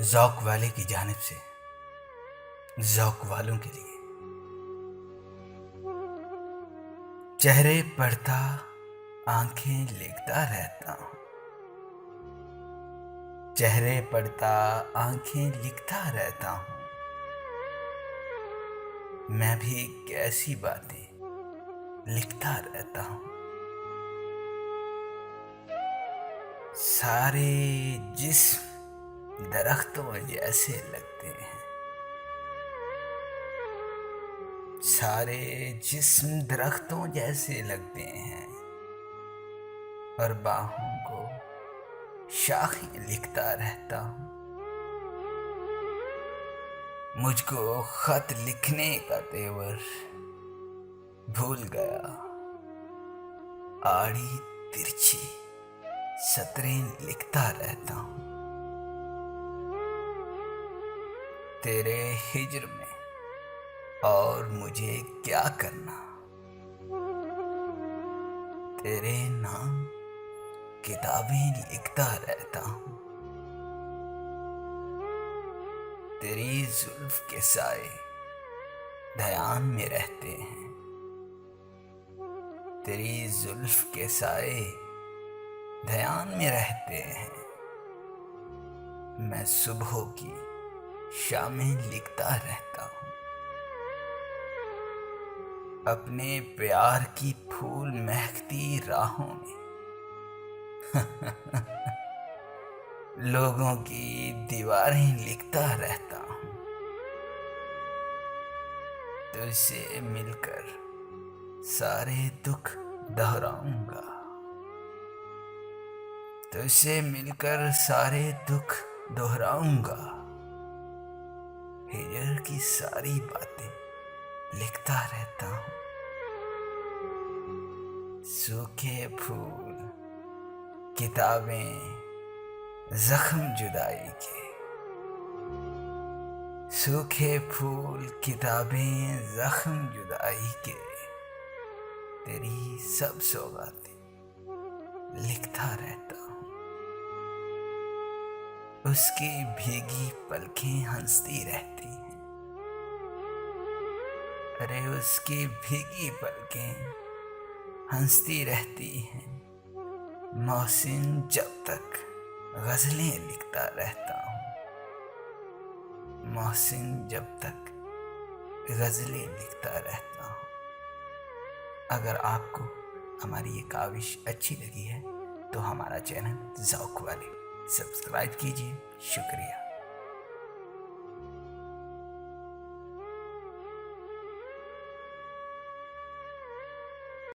ज़ौक़ वाले की जानिब से ज़ौक़ वालों के लिए। चेहरे पढ़ता आंखें लिखता रहता हूँ, चेहरे पढ़ता आंखें लिखता रहता हूँ। मैं भी कैसी बातें लिखता रहता हूँ। सारे जिस्म दरख्तों जैसे लगते हैं, सारे जिस्म दरख्तों जैसे लगते हैं, और बाहों को शाखें लिखता रहता हूँ। मुझको खत लिखने का तेवर भूल गया, आड़ी तिरछी सतरें लिखता रहता हूँ। तेरे हिज्र में और मुझे क्या करना, तेरे नाम किताबें लिखता रहता हूँ। तेरी जुल्फ के साए ध्यान में रहते हैं, तेरी जुल्फ के साए ध्यान में रहते हैं। मैं सुबह की शामें लिखता रहता हूँ, अपने प्यार की फूल महकती राहों में लोगों की दीवारें लिखता रहता हूँ। तुझसे मिलकर सारे दुख दोहराऊंगा, तुझसे मिलकर सारे दुख दोहराऊंगा। हिजर की सारी बातें लिखता रहता हूँ। सूखे फूल किताबें जख्म जुदाई के, सूखे फूल किताबें जख्म जुदाई के, तेरी सब सौगातें लिखता रहता हूँ। उसकी भीगी पलकें हंसती रहती हैं, अरे उसकी भीगी पलकें हंसती रहती हैं। मोहसिन जब तक गज़लें लिखता रहता हूँ, मोहसिन जब तक गज़लें लिखता रहता हूँ। अगर आपको हमारी ये काविश अच्छी लगी है तो हमारा चैनल ज़ौक़ वाले सब्सक्राइब कीजिए। शुक्रिया।